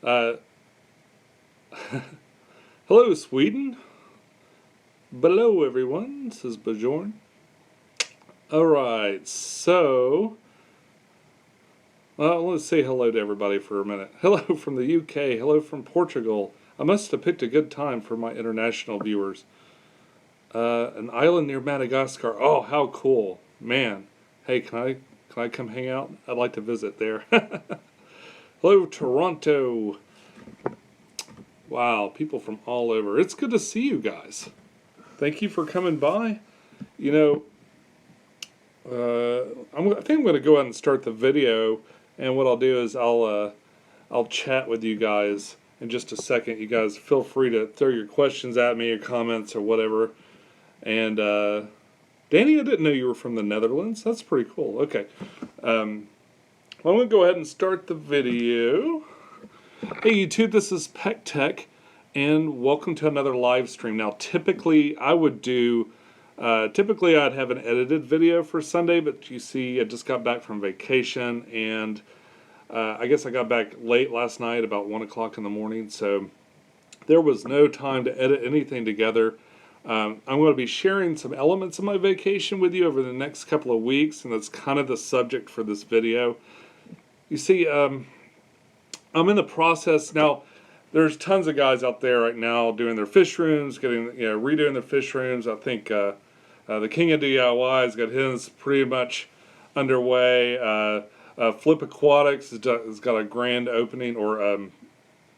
Uh, Hello, Sweden. Hello, everyone. This is Bjorn. Alright, so... Well, let's say hello to everybody for a minute. Hello from the UK. Hello from Portugal. I must have picked a good time for my international viewers. An island near Madagascar. Oh, how cool. Man. Hey, can I come hang out? I'd like to visit there. Hello, Toronto. Wow, people from all over. It's good to see you guys. Thank you for coming by. You know, I think I'm going to go ahead and start the video, and what I'll do is I'll chat with you guys in just a second. You guys feel free to throw your questions at me or comments or whatever. And Danny, I didn't know you were from the Netherlands. That's pretty cool. Okay, well, I'm going to go ahead and start the video. Hey YouTube, this is pecktec, and welcome to another live stream. Now, typically I would do, typically I'd have an edited video for Sunday, but you see I just got back from vacation, and I guess I got back late last night, about 1 o'clock in the morning, so there was no time to edit anything together. I'm going to be sharing some elements of my vacation with you over the next couple of weeks, and that's kind of the subject for this video. You see, I'm in the process now. There's tons of guys out there right now doing their fish rooms, redoing their fish rooms. I think the King of DIY has got his pretty much underway. Flip Aquatics has got a grand opening, or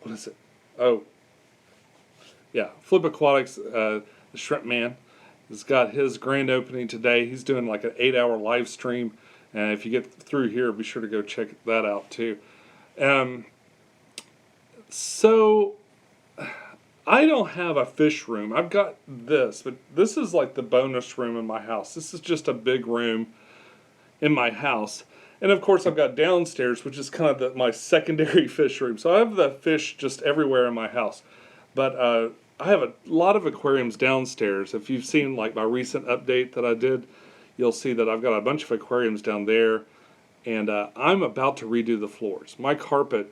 what is it? Oh, yeah, Flip Aquatics, the Shrimp Man, has got his grand opening today. He's doing like an 8-hour live stream, and if you get through here, be sure to go check that out too. So, I don't have a fish room. I've got this, but this is like the bonus room in my house. This is just a big room in my house. And of course I've got downstairs, which is kind of my secondary fish room. So I have the fish just everywhere in my house. But I have a lot of aquariums downstairs. If you've seen like my recent update that I did, you'll see that I've got a bunch of aquariums down there. And I'm about to redo the floors. My carpet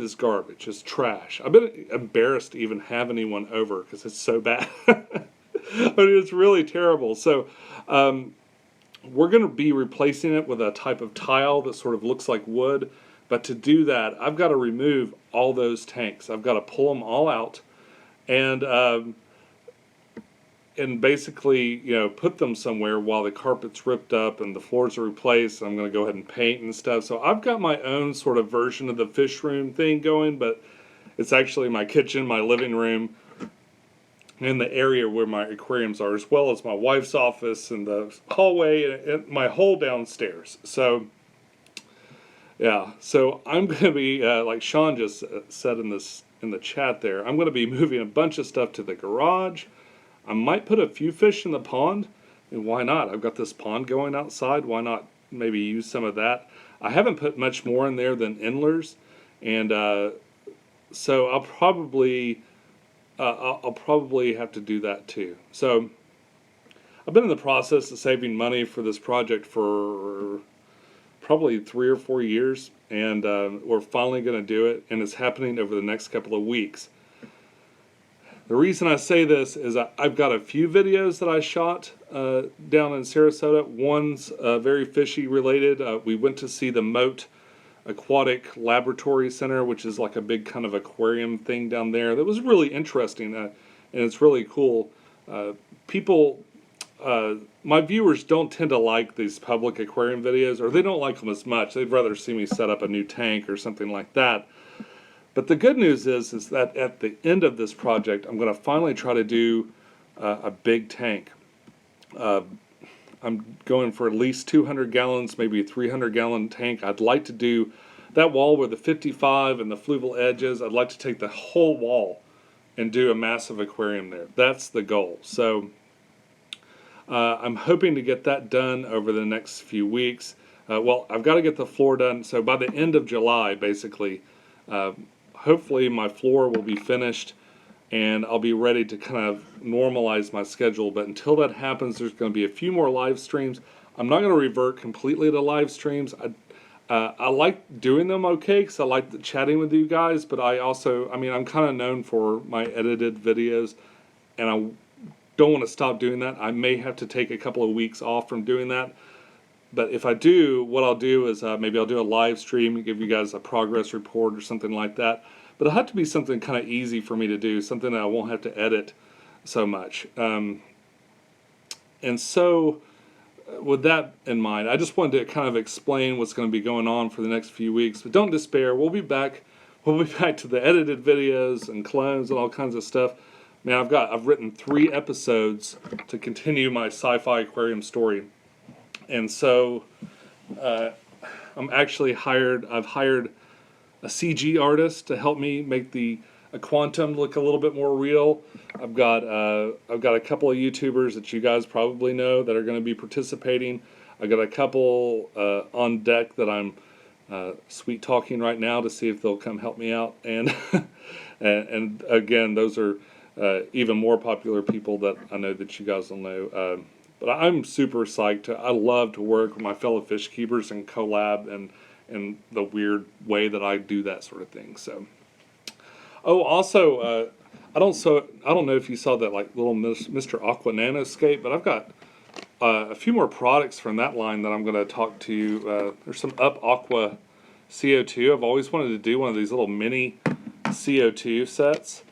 is garbage. It's trash. I've been embarrassed to even have anyone over because it's so bad. I mean, it's really terrible. So we're going to be replacing it with a type of tile that sort of looks like wood. But to do that, I've got to remove all those tanks. I've got to pull them all out and basically, put them somewhere while the carpet's ripped up and the floors are replaced. I'm going to go ahead and paint and stuff. So I've got my own sort of version of the fish room thing going, but it's actually my kitchen, my living room, and the area where my aquariums are, as well as my wife's office and the hallway and my whole downstairs. So, yeah. So I'm going to be, like Sean just said in the chat there, I'm going to be moving a bunch of stuff to the garage. I might put a few fish in the pond, and why not? I've got this pond going outside. Why not maybe use some of that? I haven't put much more in there than endlers, and so I'll probably have to do that too. So I've been in the process of saving money for this project for probably 3 or 4 years, and we're finally going to do it, and it's happening over the next couple of weeks. The reason I say this is I've got a few videos that I shot down in Sarasota. One's very fishy related. We went to see the Moat Aquatic Laboratory Center, which is like a big kind of aquarium thing down there. That was really interesting, and it's really cool. My viewers don't tend to like these public aquarium videos, or they don't like them as much. They'd rather see me set up a new tank or something like that. But the good news is that at the end of this project, I'm going to finally try to do a big tank. I'm going for at least 200 gallons, maybe a 300-gallon tank. I'd like to do that wall with the 55 and the fluval edges. I'd like to take the whole wall and do a massive aquarium there. That's the goal. So I'm hoping to get that done over the next few weeks. Well, I've got to get the floor done. So by the end of July, basically, hopefully my floor will be finished and I'll be ready to kind of normalize my schedule. But until that happens, there's going to be a few more live streams. I'm not going to revert completely to live streams. I like doing them okay because I like chatting with you guys, but I mean, I'm kind of known for my edited videos, and I don't want to stop doing that. I may have to take a couple of weeks off from doing that. But if I do, what I'll do is maybe I'll do a live stream and give you guys a progress report or something like that. But it'll have to be something kind of easy for me to do, something that I won't have to edit so much. And so, with that in mind, I just wanted to kind of explain what's going to be going on for the next few weeks. But don't despair. We'll be back. We'll be back to the edited videos and clones and all kinds of stuff. Man, I've written 3 episodes to continue my sci-fi aquarium story. And so I've hired a CG artist to help me make a quantum look a little bit more real. I've got a couple of YouTubers that you guys probably know that are going to be participating. I've got a couple on deck that I'm sweet talking right now to see if they'll come help me out. And and again, those are even more popular people that I know that you guys will know. But I'm super psyched. I love to work with my fellow fish keepers and collab and the weird way that I do that sort of thing. So, also, I don't know if you saw that like little Mr. Aqua Nanoscape, but I've got a few more products from that line that I'm going to talk to you. There's some Up Aqua CO2. I've always wanted to do one of these little mini CO2 sets.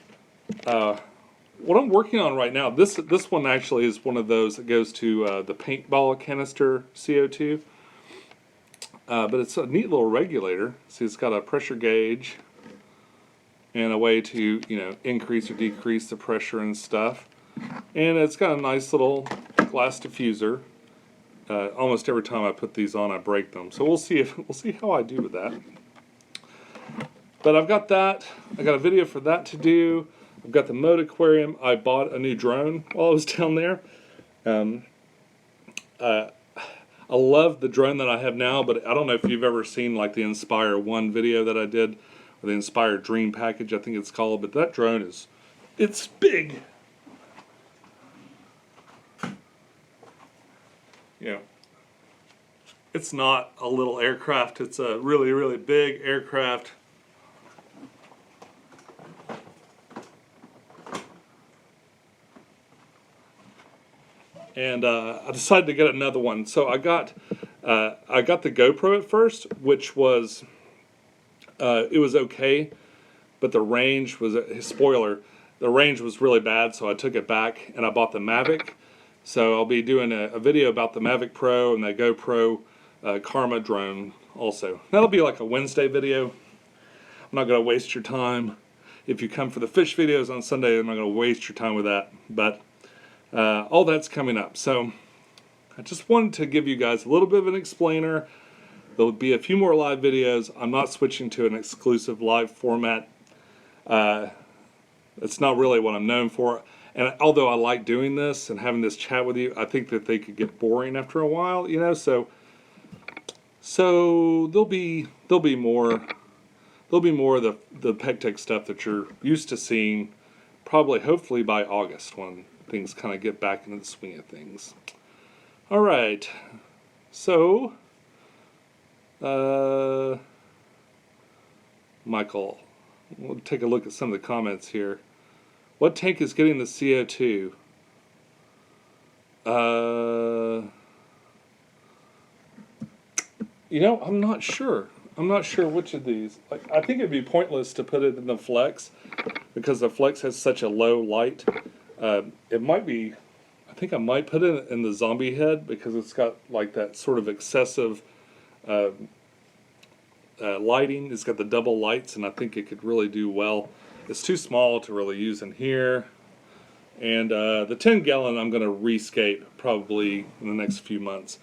What I'm working on right now, this one actually is one of those that goes to the paintball canister CO2. But it's a neat little regulator. See, it's got a pressure gauge and a way to, increase or decrease the pressure and stuff. And it's got a nice little glass diffuser. Almost every time I put these on, I break them. So we'll see how I do with that. But I've got that. I got a video for that to do. I've got the Mode Aquarium. I bought a new drone while I was down there. I love the drone that I have now, but I don't know if you've ever seen like the Inspire 1 video that I did, or the Inspire Dream package, I think it's called. But that drone it's big. It's not a little aircraft. It's a really, really big aircraft. And I decided to get another one. So I got the GoPro at first, which was it was okay, but the range was spoiler. The range was really bad, so I took it back and I bought the Mavic. So I'll be doing a video about the Mavic Pro and the GoPro Karma drone also. That'll be like a Wednesday video. I'm not going to waste your time. If you come for the fish videos on Sunday, I'm not going to waste your time with that. But all that's coming up. So I just wanted to give you guys a little bit of an explainer. There'll be a few more live videos. I'm not switching to an exclusive live format. It's not really what I'm known for. And although I like doing this and having this chat with you, I think that they could get boring after a while, So there'll be more of the pecktec stuff that you're used to seeing, probably hopefully by August when things kind of get back into the swing of things. All right, so Michael, we'll take a look at some of the comments here. What tank is getting the CO2? I'm not sure. I'm not sure which of these. Like, I think it'd be pointless to put it in the Flex because the Flex has such a low light. It might be. I think I might put it in the Zombie Head because it's got like that sort of excessive lighting. It's got the double lights, and I think it could really do well. It's too small to really use in here. And the 10-gallon I'm going to rescape probably in the next few months,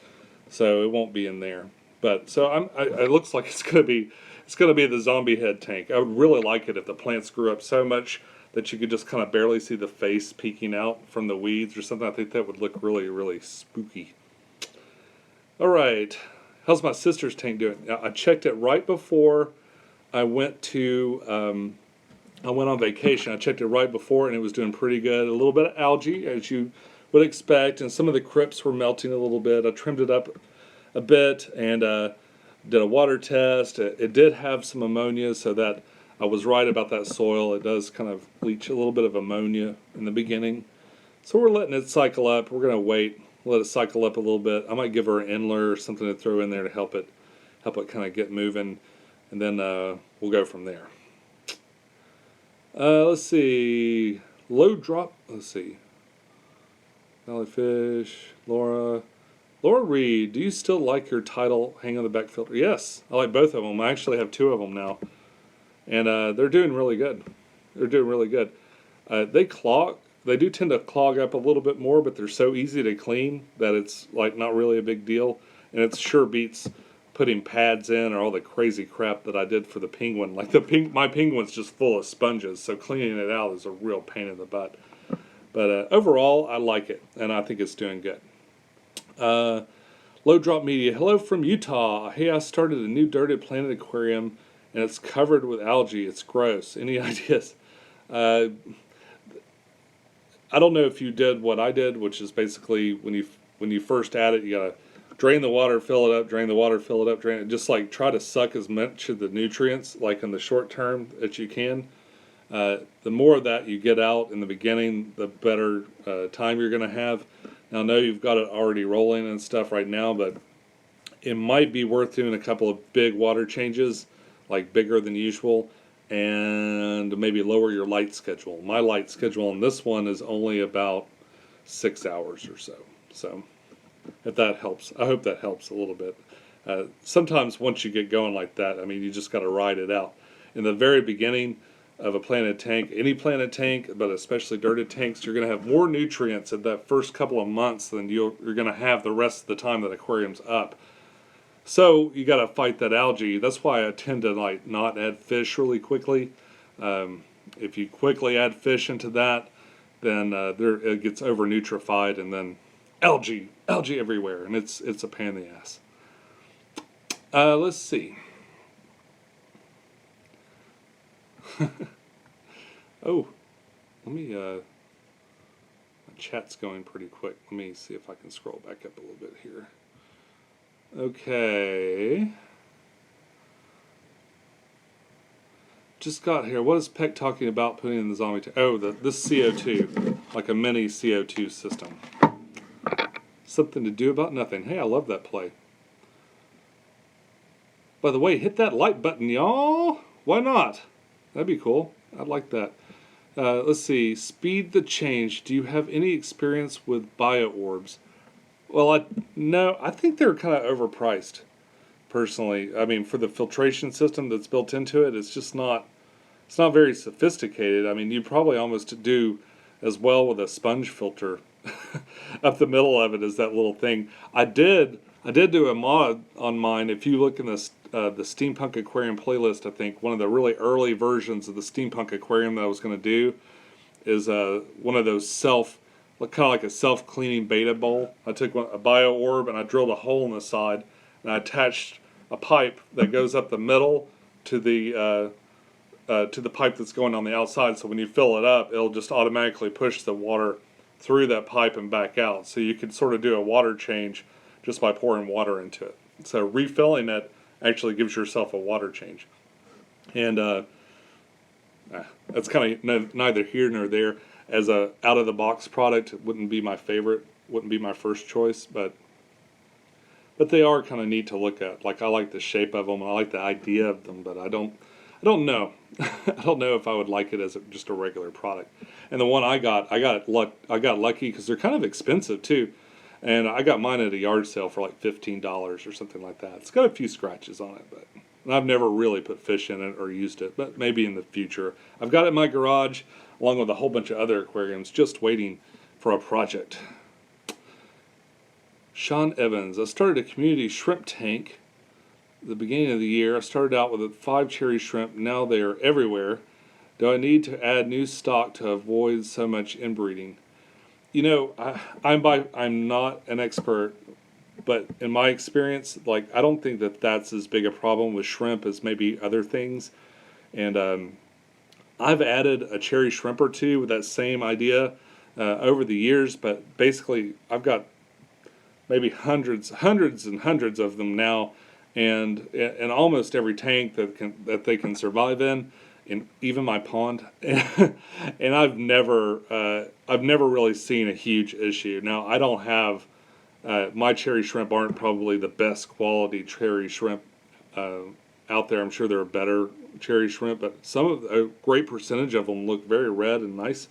so it won't be in there. But so it looks like it's going to be the Zombie Head tank. I would really like it if the plants grew up so much that you could just kind of barely see the face peeking out from the weeds or something. I think that would look really, really spooky. All right, how's my sister's tank doing? I checked it right before I went on vacation. I checked it right before, and it was doing pretty good. A little bit of algae, as you would expect, and some of the crypts were melting a little bit. I trimmed it up a bit, and Did a water test. It did have some ammonia, so that I was right about that soil. It does kind of leach a little bit of ammonia in the beginning. So we're letting it cycle up. We're going to wait, let it cycle up a little bit. I might give her an Endler or something to throw in there to help it kind of get moving, and then we'll go from there. Let's see. Low drop. Let's see. Valley Fish, Laura Reed, do you still like your title hang on the back filter? Yes, I like both of them. I actually have 2 of them now, and they're doing really good. They're doing really good. They clog. They do tend to clog up a little bit more, but they're so easy to clean that it's like not really a big deal, and it sure beats putting pads in or all the crazy crap that I did for the penguin. Like my penguin's just full of sponges, so cleaning it out is a real pain in the butt. But overall, I like it, and I think it's doing good. Low Drop Media. Hello from Utah. Hey, I started a new Dirted Planet aquarium, and it's covered with algae. It's gross. Any ideas? I don't know if you did what I did, which is basically when you first add it, you gotta drain the water, fill it up, drain the water, fill it up, drain it. Just like try to suck as much of the nutrients, like in the short term, that you can. The more of that you get out in the beginning, the better time you're going to have. Now, I know you've got it already rolling and stuff right now, but it might be worth doing a couple of big water changes, like bigger than usual, and maybe lower your light schedule. My light schedule on this one is only about 6 hours or so. So, if that helps, I hope that helps a little bit. Sometimes once you get going like that, I mean, you just got to ride it out. In the very beginning of a planted tank, any planted tank, but especially dirted tanks, you're going to have more nutrients in that first couple of months than you're going to have the rest of the time that aquarium's up. So you got to fight that algae. That's why I tend to like not add fish really quickly. If you quickly add fish into that, then it gets over nutrified, and then algae everywhere, and it's a pain in the ass. Let's see. Oh, let me, my chat's going pretty quick. Let me see if I can scroll back up a little bit here. Okay. Just got here. What is Peck talking about putting in the zombie tank? Oh, this CO2, like a mini CO2 system. Something to do about nothing. Hey, I love that play. By the way, hit that like button, y'all. Why not? That'd be cool. I'd like that. Let's see. Speed the change. Do you have any experience with bio orbs? Well, no. I think they're kind of overpriced, personally. I mean, for the filtration system that's built into it, it's just not. It's not very sophisticated. I mean, you probably almost do as well with a sponge filter up the middle of it as that little thing. I did do a mod on mine. If you look in the Steampunk Aquarium playlist, I think one of the really early versions of the Steampunk Aquarium that I was going to do is one of those kind of like a self-cleaning beta bowl. I took a bio orb and I drilled a hole in the side, and I attached a pipe that goes up the middle to the pipe that's going on the outside. So when you fill it up, it'll just automatically push the water through that pipe and back out. So you can sort of do a water change just by pouring water into it. So refilling it actually gives yourself a water change. And that's kind of neither here nor there. As a out-of-the-box product, it wouldn't be my favorite, wouldn't be my first choice, but they are kind of neat to look at. Like, I like the shape of them, and I like the idea of them, but I don't know. I don't know if I would like it as just a regular product. And the one I got lucky because they're kind of expensive too. And I got mine at a yard sale for like $15 or something like that. It's got a few scratches on it, and I've never really put fish in it or used it, but maybe in the future. I've got it in my garage along with a whole bunch of other aquariums just waiting for a project. Sean Evans, I started a community shrimp tank at the beginning of the year. I started out with 5 cherry shrimp. Now they are everywhere. Do I need to add new stock to avoid so much inbreeding? You know, I'm not an expert, but in my experience, like, I don't think that's as big a problem with shrimp as maybe other things. And I've added a cherry shrimp or two with that same idea over the years, but basically I've got maybe hundreds and hundreds of them now, and almost every tank that they can survive in even my pond, and I've never really seen a huge issue. Now I don't have my cherry shrimp aren't probably the best quality cherry shrimp out there. I'm sure there are better cherry shrimp, but a great percentage of them look very red and nice.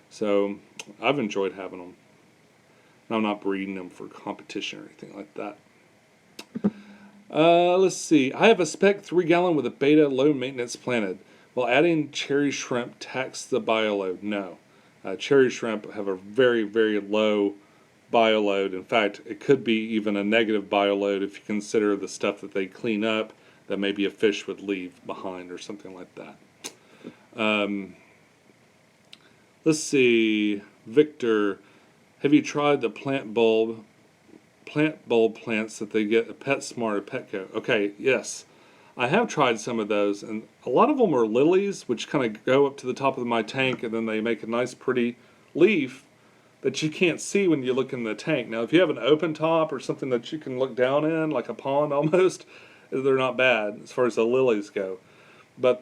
So I've enjoyed having them. I'm not breeding them for competition or anything like that. Let's see. I have a spec 3-gallon with a beta low maintenance planted. Will adding cherry shrimp tax the bioload? No. Cherry shrimp have a very, very low bioload. In fact, it could be even a negative bioload if you consider the stuff that they clean up that maybe a fish would leave behind or something like that. Let's see. Victor, have you tried the plant bulb plants that they get at PetSmart or Petco? Okay, yes. I have tried some of those, and a lot of them are lilies, which kind of go up to the top of my tank, and then they make a nice pretty leaf that you can't see when you look in the tank. Now, if you have an open top or something that you can look down in, like a pond almost, they're not bad as far as the lilies go. But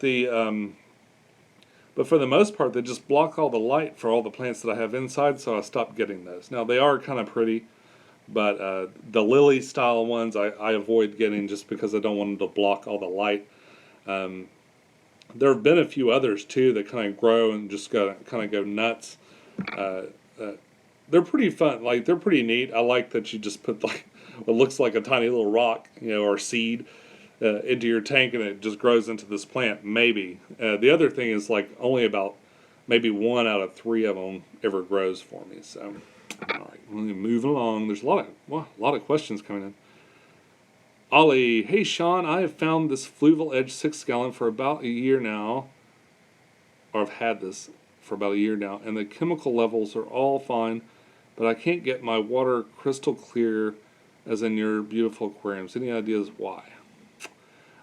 but for the most part, they just block all the light for all the plants that I have inside, so I stopped getting those. Now, they are kind of pretty, but the lily style ones I avoid getting just because I don't want them to block all the light. There have been a few others too that kind of grow and just kind of go nuts. They're pretty fun. Like, they're pretty neat. I like that you just put like what looks like a tiny little rock, or seed into your tank, and it just grows into this plant. Maybe the other thing is like only about maybe 1 out of 3 of them ever grows for me. So. All right, moving along. There's a lot of questions coming in. Ollie, hey Sean, I have found this Fluval Edge 6-gallon for about a year now, or I've had this for about a year now, and the chemical levels are all fine, but I can't get my water crystal clear as in your beautiful aquariums. Any ideas why?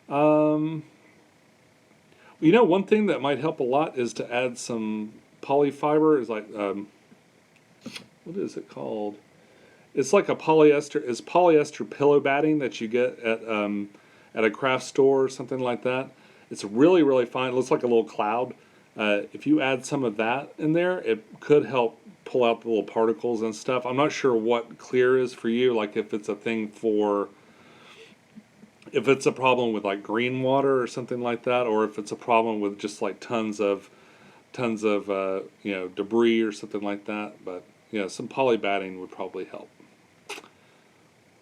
One thing that might help a lot is to add some polyfiber. Is like what is it called? It's like polyester pillow batting that you get at a craft store or something like that. It's really, really fine. It looks like a little cloud. If you add some of that in there, it could help pull out the little particles and stuff. I'm not sure what clear is for you, like if it's a problem with like green water or something like that, or if it's a problem with just like tons of debris or something like that. But some poly batting would probably help.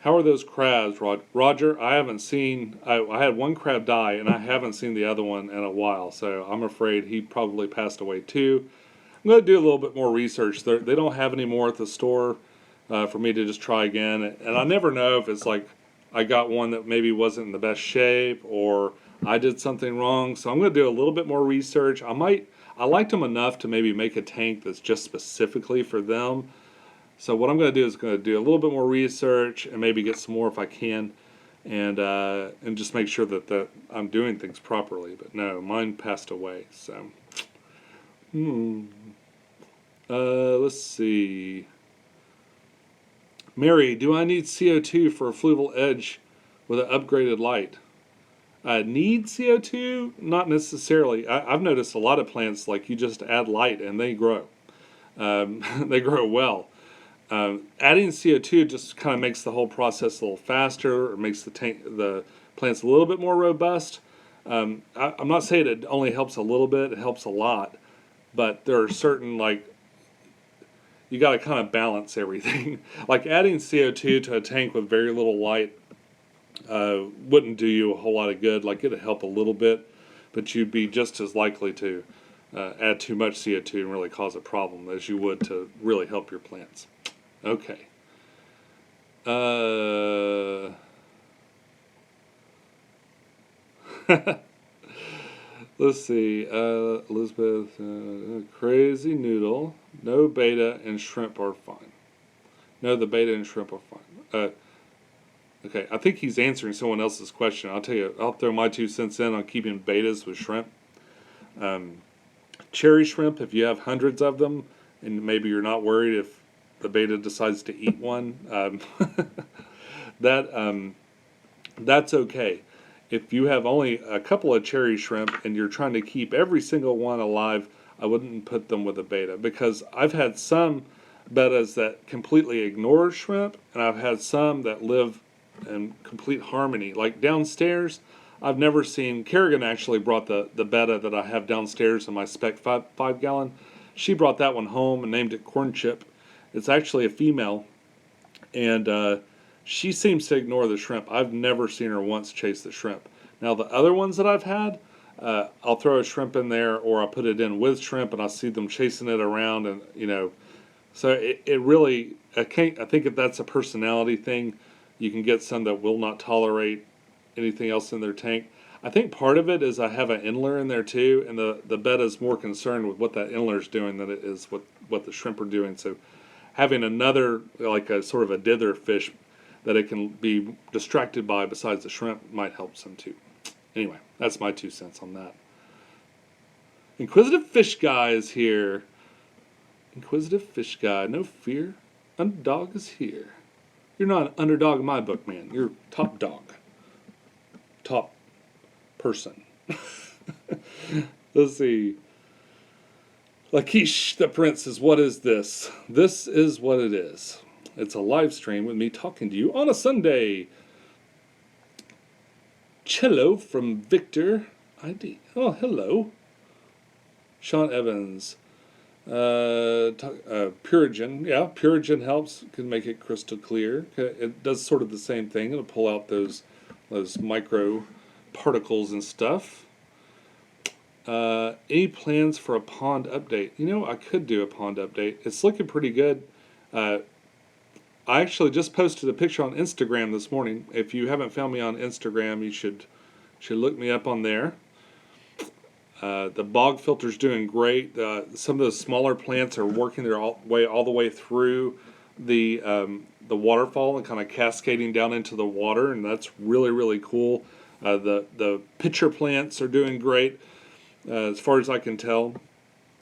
How are those crabs, Roger? I haven't seen. I had one crab die, and I haven't seen the other one in a while. So I'm afraid he probably passed away too. I'm going to do a little bit more research. They don't have any more at the store for me to just try again. And I never know if it's like I got one that maybe wasn't in the best shape or I did something wrong. So I'm going to do a little bit more research. I liked them enough to maybe make a tank that's just specifically for them. So what I'm going to do is going to do a little bit more research and maybe get some more if I can, and just make sure that I'm doing things properly. But no, mine passed away. So, let's see. Mary, do I need CO2 for a Fluval Edge with an upgraded light? Need CO2? Not necessarily. I've noticed a lot of plants, like you just add light and they grow. They grow well. Adding CO2 just kind of makes the whole process a little faster, or makes the plants a little bit more robust. I'm not saying it only helps a little bit, it helps a lot, but there are certain, like, you got to kind of balance everything. Like adding CO2 to a tank with very little light wouldn't do you a whole lot of good. Like, it'd help a little bit, but you'd be just as likely to add too much CO2 and really cause a problem as you would to really help your plants. Okay. Let's see. Elizabeth, crazy noodle. No beta and shrimp are fine. No, the beta and shrimp are fine. Okay, I think he's answering someone else's question. I'll tell you, I'll throw my 2 cents in on keeping betas with shrimp. Cherry shrimp, if you have hundreds of them, and maybe you're not worried if the beta decides to eat one, That's okay. If you have only a couple of cherry shrimp and you're trying to keep every single one alive, I wouldn't put them with a betta, because I've had some bettas that completely ignore shrimp, and I've had some that live in complete harmony. Like downstairs, I've never seen. Kerrigan actually brought the betta that I have downstairs in my spec 5 gallon. She brought that one home and named it Corn Chip. It's actually a female, and she seems to ignore the shrimp. I've never seen her once chase the shrimp. Now the other ones that I've had, I'll throw a shrimp in there, or I'll put it in with shrimp, and I'll see them chasing it around, and so it really, I think if that's a personality thing, you can get some that will not tolerate anything else in their tank. I think part of it is I have an inler in there too, and the betta is more concerned with what that inler is doing than it is what the shrimp are doing. So having another, like a sort of a dither fish that it can be distracted by besides the shrimp might help some too. Anyway, that's my 2 cents on that. Inquisitive Fish Guy is here. Inquisitive Fish Guy, no fear. Underdog is here. You're not an underdog in my book, man. You're top dog. Top person. Let's see. Lakish the Prince says, what is this? This is what it is. It's a live stream with me talking to you on a Sunday. Cello from Victor ID. Oh, hello. Sean Evans. Purigen. Yeah, Purigen helps. Can make it crystal clear. It does sort of the same thing. It'll pull out those micro particles and stuff. Any plans for a pond update? I could do a pond update. It's looking pretty good. I actually just posted a picture on Instagram this morning. If you haven't found me on Instagram, you should look me up on there. The bog filter's doing great. Some of those smaller plants are working their way all the way through the waterfall and kind of cascading down into the water, and that's really, really cool. The pitcher plants are doing great, as far as I can tell.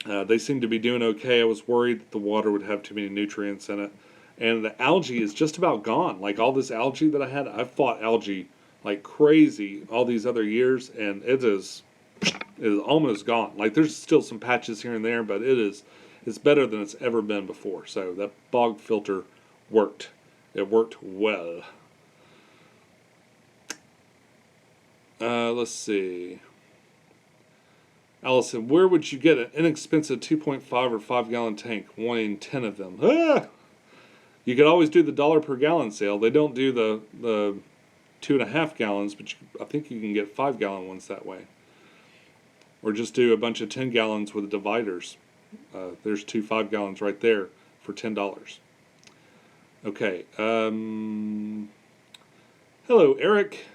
They seem to be doing okay. I was worried that the water would have too many nutrients in it. And the algae is just about gone. Like all this algae that I had, I've fought algae like crazy all these other years, and it is almost gone. Like there's still some patches here and there, but it's better than it's ever been before. So that bog filter worked. It worked well. Let's see. Allison, where would you get an inexpensive 2.5 or 5 gallon tank, wanting 10 of them? You could always do the $1 per gallon sale. They don't do the 2.5 gallons, but I think you can get 5 gallon ones that way. Or just do a bunch of 10 gallons with dividers. There's 2 5 gallons right there for $10. Okay. Hello, Eric.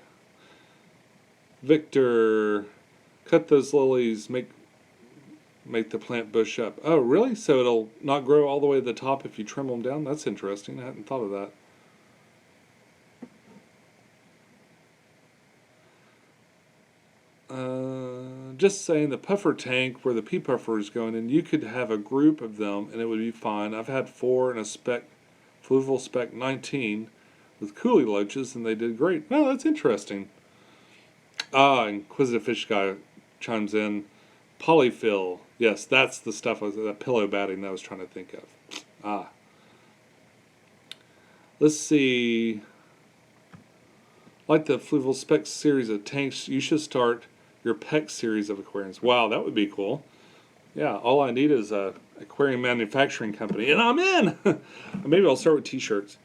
Victor. Cut those lilies, make the plant bush up. Oh, really? So it'll not grow all the way to the top if you trim them down? That's interesting. I hadn't thought of that. Just saying, the puffer tank where the pea puffer is going in, you could have a group of them and it would be fine. I've had 4 in a fluval spec 19 with coolie loaches, and they did great. Oh, that's interesting. Inquisitive Fish Guy chimes in. Polyfill. Yes, that's the stuff, that pillow batting that I was trying to think of. Let's see. Like the Fluval Spec series of tanks, you should start your PEC series of aquariums. Wow, that would be cool. Yeah, all I need is a aquarium manufacturing company, and I'm in! Maybe I'll start with t-shirts.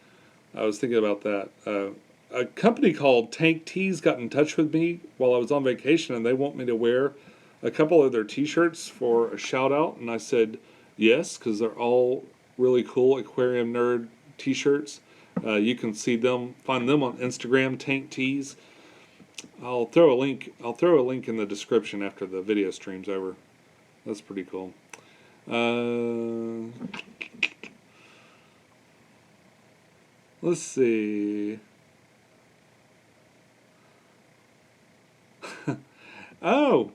I was thinking about that. A company called Tank Tees got in touch with me while I was on vacation, and they want me to wear a couple of their t-shirts for a shout out, and I said yes, because they're all really cool aquarium nerd t-shirts. You can find them on Instagram, Tank Tees. I'll throw a link in the description after the video stream's over. That's pretty cool. Let's see. Oh,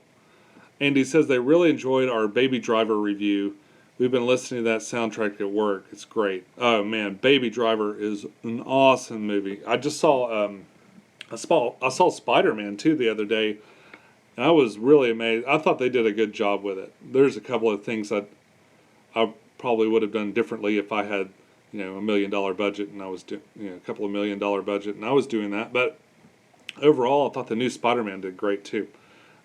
Andy says they really enjoyed our Baby Driver review. We've been listening to that soundtrack at work. It's great. Oh man, Baby Driver is an awesome movie. I just saw I saw Spider-Man too the other day, and I was really amazed. I thought they did a good job with it. There's a couple of things that I probably would have done differently if I had, $1 million budget and I was doing, a couple of $1 million budget and I was doing that. But overall, I thought the new Spider-Man did great too.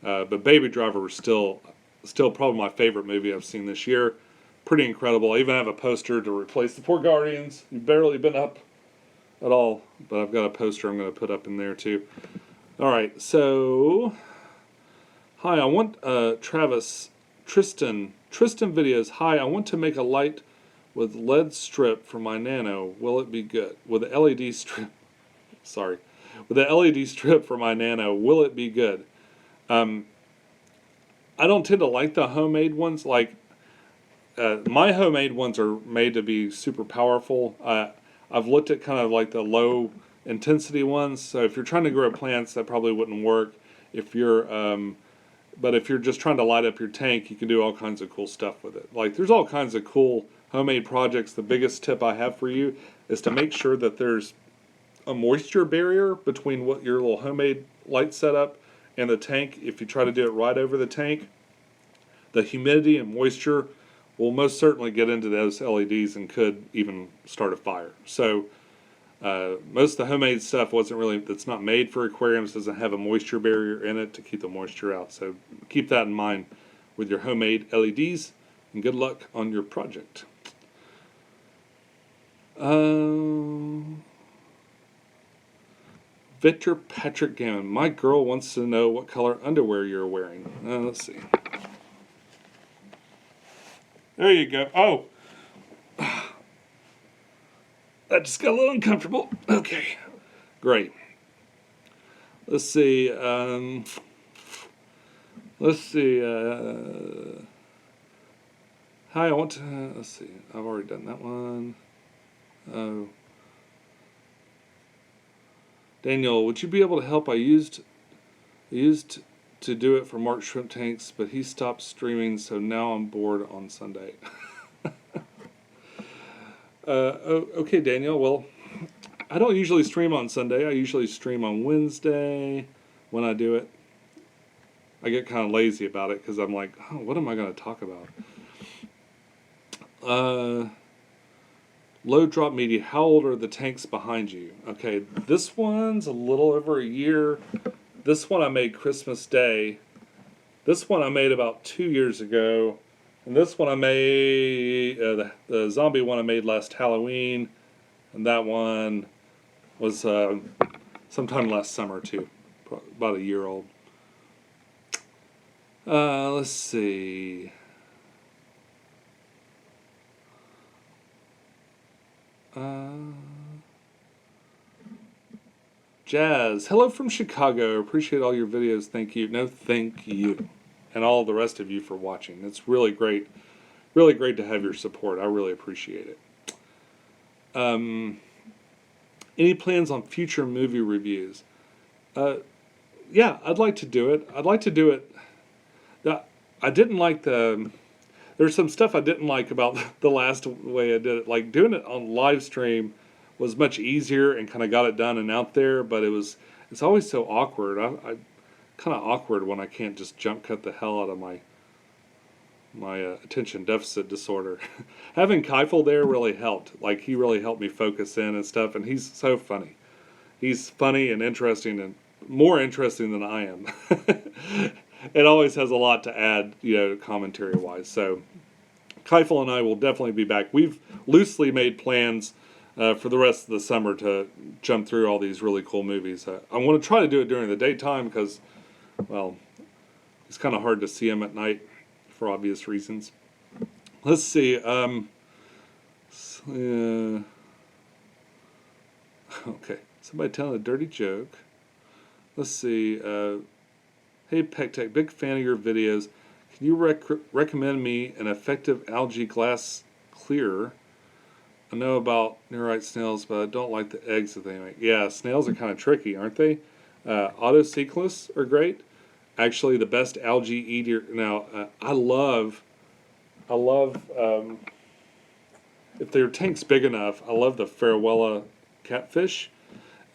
But Baby Driver was still probably my favorite movie I've seen this year. Pretty incredible. I even have a poster to replace the poor Guardians. You've barely been up at all, but I've got a poster I'm going to put up in there too. All right, so hi, I want Tristan videos. Hi, I want to make a light with LED strip for my Nano. Will it be good? With the LED strip, sorry, with the LED strip for my Nano, will it be good? I don't tend to like the homemade ones. Like my homemade ones are made to be super powerful. I've looked at kind of like the low intensity ones. So if you're trying to grow plants, that probably wouldn't work. But if you're just trying to light up your tank, you can do all kinds of cool stuff with it. Like there's all kinds of cool homemade projects. The biggest tip I have for you is to make sure that there's a moisture barrier between what your little homemade light setup and the tank. If you try to do it right over the tank, the humidity and moisture will most certainly get into those LEDs and could even start a fire. So most of the homemade stuff that's not made for aquariums, doesn't have a moisture barrier in it to keep the moisture out. So keep that in mind with your homemade LEDs, and good luck on your project. Victor Patrick Gammon, my girl wants to know what color underwear you're wearing. Let's see. There you go. Oh, that just got a little uncomfortable. Okay, great. Let's see. Hi, I want to. Let's see. I've already done that one. Oh. Daniel, would you be able to help? I used to do it for Mark shrimp tanks, but he stopped streaming, so now I'm bored on Sunday. Okay, Daniel. Well, I don't usually stream on Sunday. I usually stream on Wednesday when I do it. I get kind of lazy about it because I'm like, oh, what am I going to talk about? Low drop media. How old are the tanks behind you? Okay, this one's a little over a year. This one I made Christmas Day. This one I made about 2 years ago. And this one I made, the zombie one I made last Halloween. And that one was sometime last summer too. About a year old. Let's see. Jazz, hello from Chicago. Appreciate all your videos. Thank you. No, thank you. And all the rest of you for watching. It's really great to have your support. I really appreciate it. Any plans on future movie reviews? Yeah, I'd like to do it. I didn't like there's some stuff I didn't like about the last way I did it. Like doing it on live stream was much easier and kind of got it done and out there, but it's always so awkward. I kind of awkward when I can't just jump cut the hell out of my attention deficit disorder. Having Keifel there really helped. Like he really helped me focus in and stuff, and he's so funny. He's funny and interesting, and more interesting than I am. It always has a lot to add, commentary-wise. So Keifel and I will definitely be back. We've loosely made plans for the rest of the summer to jump through all these really cool movies. I want to try to do it during the daytime because, well, it's kind of hard to see them at night for obvious reasons. Let's see. Okay, somebody telling a dirty joke. Let's see. Hey, pecktec, big fan of your videos. Can you recommend me an effective algae glass clearer? I know about nearite snails, but I don't like the eggs that they make. Yeah, snails are kind of tricky, aren't they? Autocyclists are great. Actually, the best algae eater. Now, I love. If their tank's big enough, I love the Farewella catfish.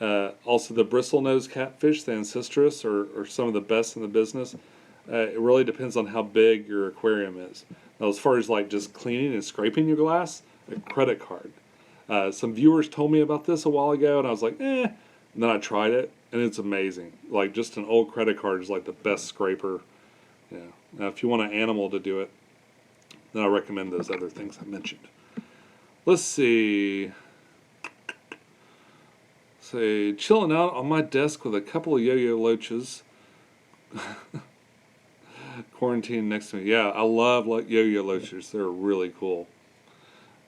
Also, the bristlenose catfish, the ancestris, are some of the best in the business. It really depends on how big your aquarium is. Now, as far as like just cleaning and scraping your glass, a credit card. Some viewers told me about this a while ago, and I was like, eh. And then I tried it, and it's amazing. Like, just an old credit card is like the best scraper. Yeah. Now, if you want an animal to do it, then I recommend those other things I mentioned. Let's see. Say, chilling out on my desk with a couple of yo-yo loaches. Quarantine next to me. Yeah, I love yo-yo loaches. They're really cool.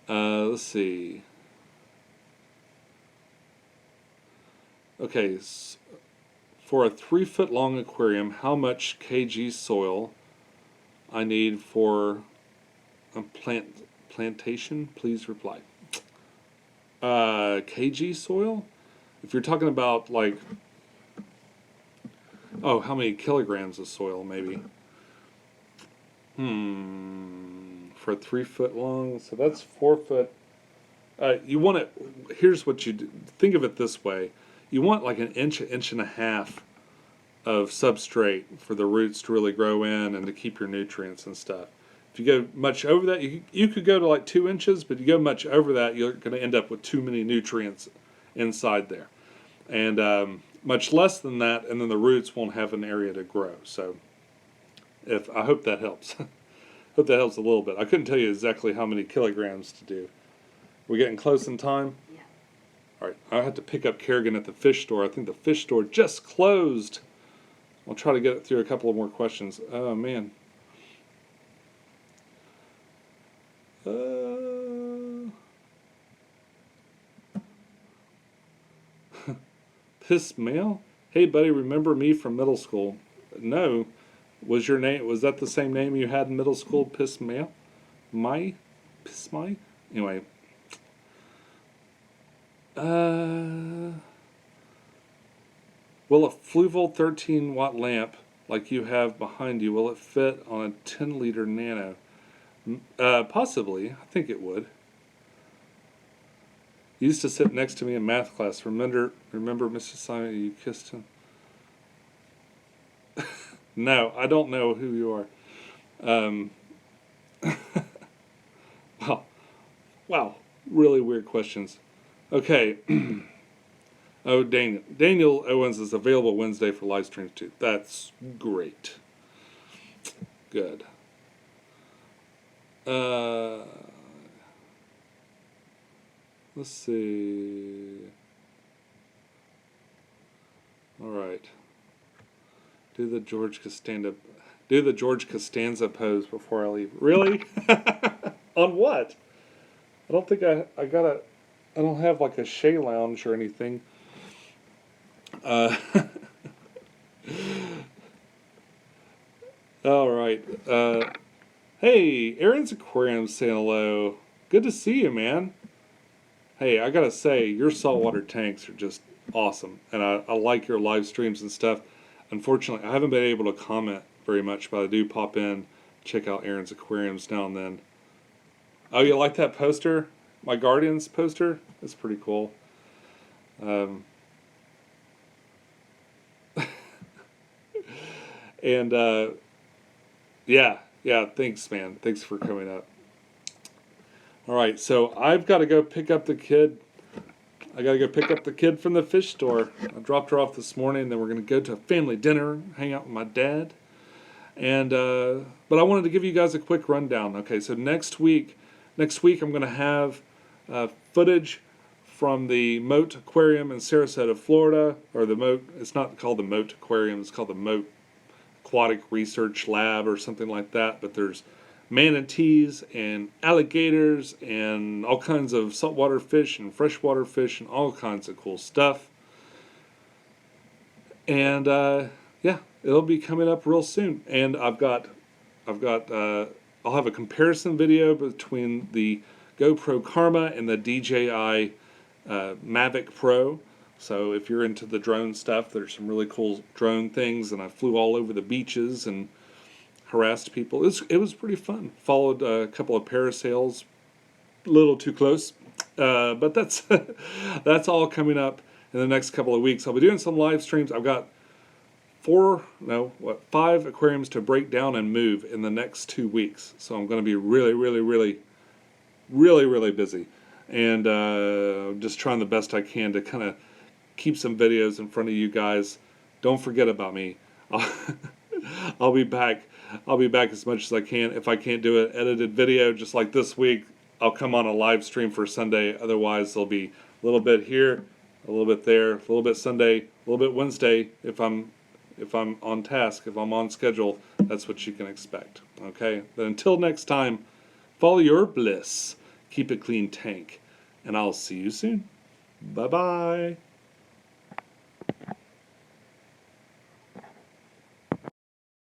Let's see. Okay, for a 3-foot long aquarium, how much kg soil I need for a plantation? Please reply. Kg soil? If you're talking about like, oh, how many kilograms of soil maybe? For a 3-foot long, so that's 4 foot. You want it. Here's what you do. Think of it this way: you want like an inch and a half of substrate for the roots to really grow in and to keep your nutrients and stuff. If you go much over that, you could go to like 2 inches, but you go much over that, you're going to end up with too many nutrients inside there. And much less than that, and then the roots won't have an area to grow. So I hope that helps. Hope that helps a little bit. I couldn't tell you exactly how many kilograms to do. We're getting close in time? Yeah. All right, I have to pick up Kerrigan at the fish store. I think the fish store just closed. I'll try to get through a couple of more questions. Oh, man. Piss Mail? Hey, buddy, remember me from middle school? No. Was that the same name you had in middle school, Piss Mail? Piss Mai? Anyway. Will a Fluval 13-watt lamp like you have behind you, will it fit on a 10-liter Nano? Possibly. I think it would. He used to sit next to me in math class. Remember Mr. Simon, you kissed him? No, I don't know who you are. Wow, really weird questions. Okay. Oh, Daniel Owens is available Wednesday for live streams too. That's great. Good. Let's see. All right. Do the George Costanza pose before I leave. Really? On what? I don't think I don't have like a Shea Lounge or anything. All right. Hey, Aaron's Aquarium saying hello. Good to see you, man. Hey, I gotta say, your saltwater tanks are just awesome, and I like your live streams and stuff. Unfortunately, I haven't been able to comment very much, but I do pop in, check out Aaron's Aquariums now and then. Oh, you like that poster? My Guardians poster? That's pretty cool. And yeah, thanks, man. Thanks for coming up. All right, so I've got to go pick up the kid. I got to go pick up the kid from the fish store. I dropped her off this morning, then we're going to go to a family dinner, hang out with my dad. And but I wanted to give you guys a quick rundown. Okay, so next week I'm going to have footage from the Moat Aquarium in Sarasota, Florida, or the Moat. It's not called the Moat Aquarium. It's called the Moat Aquatic Research Lab or something like that. But there's manatees and alligators and all kinds of saltwater fish and freshwater fish and all kinds of cool stuff. And yeah, it'll be coming up real soon. And I'll have a comparison video between the GoPro Karma and the DJI Mavic Pro. So if you're into the drone stuff, there's some really cool drone things, and I flew all over the beaches and harassed people. It was pretty fun. Followed a couple of parasails, a little too close, but that's that's all coming up in the next couple of weeks. I'll be doing some live streams. I've got 5 aquariums to break down and move in the next 2 weeks. So I'm going to be really, really, really, really, really busy. And just trying the best I can to kind of keep some videos in front of you guys. Don't forget about me. I'll be back. I'll be back as much as I can. If I can't do an edited video, just like this week, I'll come on a live stream for Sunday. Otherwise, there'll be a little bit here, a little bit there, a little bit Sunday, a little bit Wednesday. If I'm on task, if I'm on schedule, that's what you can expect. Okay? But until next time, follow your bliss. Keep a clean tank. And I'll see you soon. Bye-bye.